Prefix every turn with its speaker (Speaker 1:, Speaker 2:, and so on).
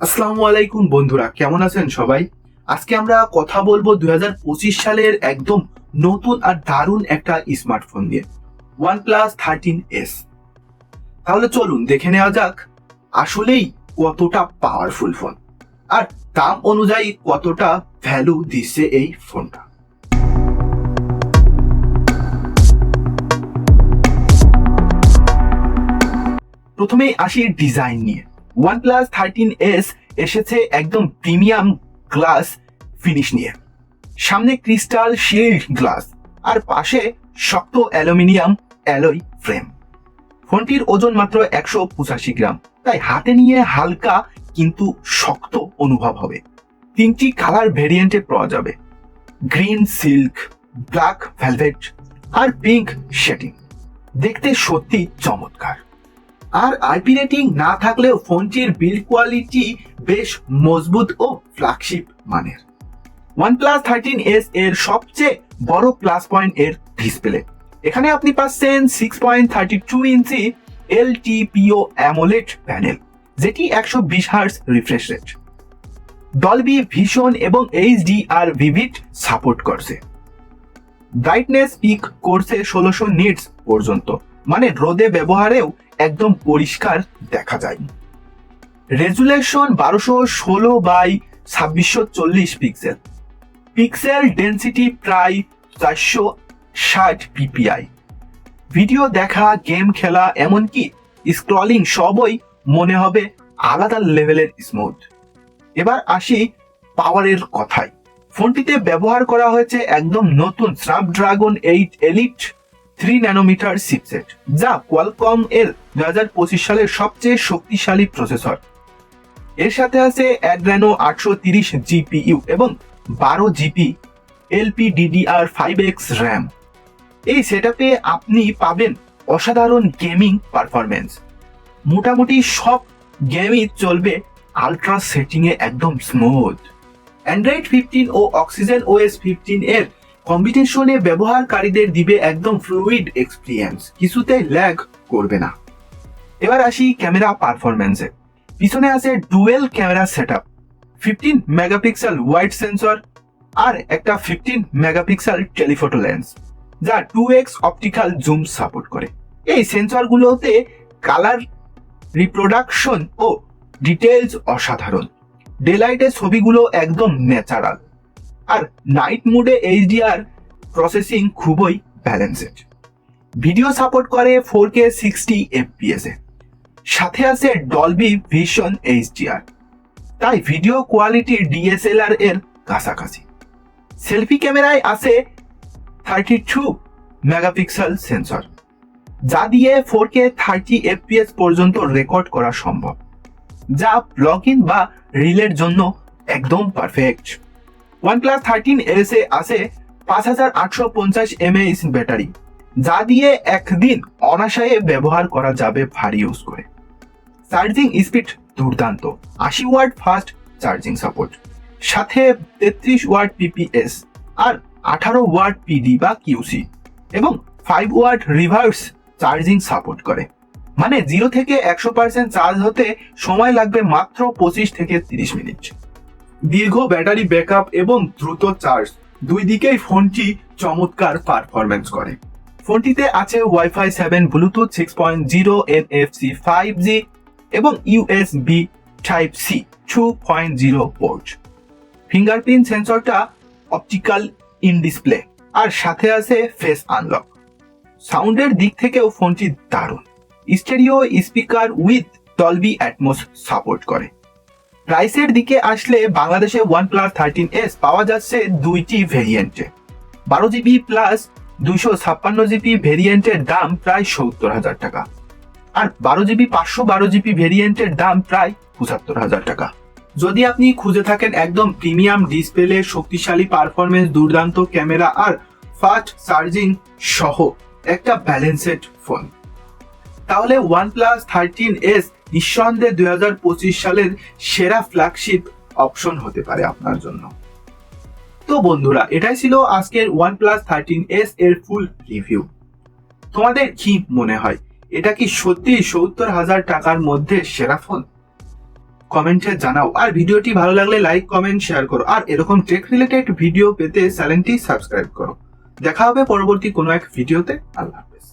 Speaker 1: আসসালামু আলাইকুম বন্ধুরা, কেমন আছেন সবাই? আজকে আমরা কথা বলবো 2025 সালের একদম নতুন আর দারুণ একটা স্মার্টফোন নিয়ে, OnePlus 13s। তাহলে চলুন দেখে নেওয়া যাক আসলেই কতটা পাওয়ারফুল ফোন আর দাম অনুযায়ী কতটা ভ্যালু দিচ্ছে এই ফোনটা। প্রথমেই আসি ডিজাইন নিয়ে। OnePlus 13s এসেছে একদম প্রিমিয়াম গ্লাস ফিনিশ নিয়ে। সামনে ক্রিস্টাল শিল্ড গ্লাস আর পাশে শক্ত অ্যালুমিনিয়াম অ্যালয় ফ্রেম। ফোনটির ওজন মাত্র 185 গ্রাম, তাই হাতে নিয়ে হালকা কিন্তু শক্ত অনুভব হবে। 3টি কালার ভেরিয়েন্টে পাওয়া যাবে: গ্রিন সিল্ক, ব্ল্যাক ভেলভেট আর পিঙ্ক শেডিং। দেখতে সত্যি চমৎকার। আর আইপি রেটিং না থাকলেও ফোনটির বিল্ড কোয়ালিটি বেশ মজবুত ও ফ্ল্যাগশিপ মানের। OnePlus 13s এর সবচেয়ে বড় প্লাস পয়েন্ট এর ডিসপ্লে। এখানে আপনি পাচ্ছেন 6.32 ইঞ্চি LTPO অ্যামোলেড প্যানেল, যেটি 120 hertz refresh rate, Dolby vision এবং HDR ভিভিড সাপোর্ট করছে। ব্রাইটনেস পিক করছে 1600 নিটস পর্যন্ত, মানে রোদে ব্যবহারেও একদম পরিষ্কার দেখা যায়। Resolution 1216x2640 pixel. Pixel density প্রায় 460 ppi। ভিডিও দেখা, গেম খেলা, এমনকি স্ক্রলিং সবই মনে হবে আলাদা লেভেলের স্মুথ। এবার আসি পাওয়ারের কথায়। ফোনটিতে ব্যবহার করা হয়েছে একদম নতুন স্ন্যাপড্রাগন 8 এলিট 3 ন্যানোমিটার চিপসেট, যা কোয়ালকম এর 2025 সালের সবচেয়ে শক্তিশালী প্রসেসর। এর সাথে আছে অ্যাড্রেনো 830 GPU এবং 12 GB LPDDR5X RAM। এই সেটআপে আপনি পাবেন অসাধারণ গেমিং পারফরমেন্স। মোটামুটি সব গেমই চলবে আলট্রা সেটিং এ একদম স্মুথ। অ্যান্ড্রয়েড 15 ও অক্সিজেন OS 15 এর কম্বিনেশনে ব্যবহারকারীদের দিবে একদম ফ্লুইড এক্সপিরিয়েন্স, কিছুতে ল্যাগ করবে না। এবার আসি ক্যামেরা পারফরম্যান্সে। পিছনে আছে dual camera setup, 15 megapixel wide sensor আর একটা 15 মেগাপিক্সেল টেলিফটো লেন্স, যা 2x অপটিক্যাল জুম সাপোর্ট করে। এই সেন্সরগুলোতে কালার রিপ্রোডাকশন ও ডিটেলস অসাধারণ। ডেলাইটে ছবিগুলো একদম ন্যাচারাল, আর নাইট মোডে HDR প্রসেসিং খুবই ব্যালেন্সড। ভিডিও সাপোর্ট করে 4K 60 FPS এ। সাথে আছে ডলবি ভিশন HDR, তাই ভিডিও কোয়ালিটি DSLR এর কাছাকাছি। সেলফি ক্যামেরায় আছে 32 মেগাপিক্সেল সেন্সর, যা দিয়ে 4K 30 FPS পর্যন্ত রেকর্ড করা সম্ভব, যা ব্লগিং বা রিলের জন্য একদম পারফেক্ট। OnePlus 13s এ আছে 5850 mAh ব্যাটারি, যা দিয়ে একদিন অনায়াসে ব্যবহার করা যাবে ভারী ইউজ করে। চার্জিং স্পিড দুর্দান্ত, 80 ওয়াট ফাস্ট চার্জিং সাপোর্ট, সাথে 33 ওয়াট PPS আর 18 ওয়াট PD বা QC এবং 5 ওয়াট রিভার্স চার্জিং সাপোর্ট করে। মানে 0 থেকে 100% চার্জ হতে সময় লাগবে মাত্র 25 থেকে 30 মিনিট। দীর্ঘ ব্যাটারি ব্যাকআপ এবং দ্রুত চার্জ, দুই দিকেই ফোনটি চমৎকার পারফরম্যান্স করে। ফোনটিতে আছে ওয়াইফাই 7, ব্লুটুথ 6.0, NFC 5G এবং USB Type-C 2.0 পোর্ট। ফিঙ্গারপ্রিন্ট সেন্সরটা অপটিক্যাল ইন ডিসপ্লে, আর সাথে আছে ফেস আনলক। সাউন্ডের দিক থেকেও ফোনটি দারুণ। Stereo speaker with Dolby Atmos support করে। প্রাইসের দিকে আসলে বাংলাদেশে OnePlus 13s পাওয়া যাচ্ছে দুইটি ভেরিয়েন্টে। 12GB প্লাস 256GB ভেরিয়েন্টের দাম প্রায় 70,000 টাকা, আর 12GB 512GB ভেরিয়েন্টের দাম প্রায় 75,000 টাকা। যদি আপনি খুঁজে থাকেন একদম প্রিমিয়াম ডিসপ্লে, শক্তিশালী পারফরমেন্স, দুর্দান্ত ক্যামেরা আর ফাস্ট চার্জিং সহ একটা ব্যালেন্সড ফোন, তাহলে OnePlus 13s নিঃসন্দেহে 2025 সালের সেরা ফ্ল্যাগশিপ অপশন হতে পারে আপনার জন্য। তো বন্ধুরা, এটাই ছিল আজকের OnePlus 13s এর ফুল রিভিউ। তোমাদের কি মনে হয়, এটা কি সত্যি 70,000 টাকার মধ্যে সেরা ফোন? কমেন্টে জানাও। আর ভিডিওটি ভালো লাগলে লাইক, কমেন্ট, শেয়ার করো। আর এরকম টেক রিলেটেড ভিডিও পেতে চ্যানেলটি সাবস্ক্রাইব করো। দেখা হবে পরবর্তী কোনো এক ভিডিওতে। আল্লাহ হাফেজ।